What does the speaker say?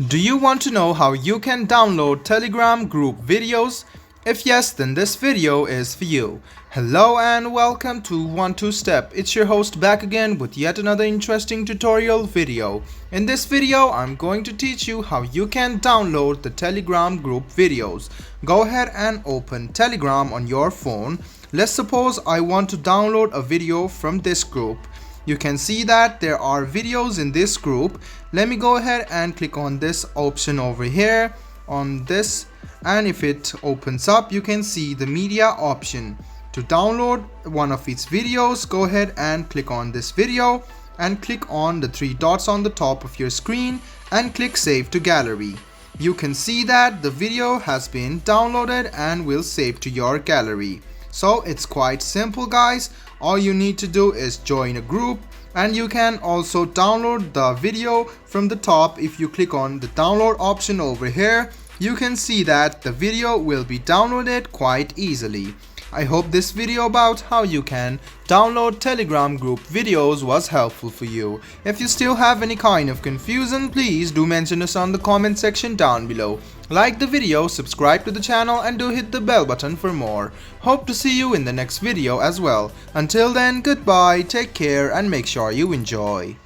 Do you want to know how you can download Telegram group videos? If yes, then this video is for you. Hello and welcome to 1-2-Step. It's your host back again with yet another interesting tutorial video. In this video, I'm going to teach you how you can download the Telegram group videos. Go ahead and open Telegram on your phone. Let's suppose I want to download a video from this group. You can see that there are videos in this group. Let me go ahead and click on this option over here on this, and if it opens up you can see the media option. To download one of its videos, go ahead and click on this video and click on the three dots on the top of your screen and click save to gallery. You can see that the video has been downloaded and will save to your gallery. So it's quite simple, guys. All you need to do is join a group, and you can also download the video from the top. If you click on the download option over here, you can see that the video will be downloaded quite easily. I hope this video about how you can download Telegram group videos was helpful for you. If you still have any kind of confusion, please do mention us on the comment section down below. Like the video, subscribe to the channel, and do hit the bell button for more. Hope to see you in the next video as well. Until then, goodbye, take care, and make sure you enjoy.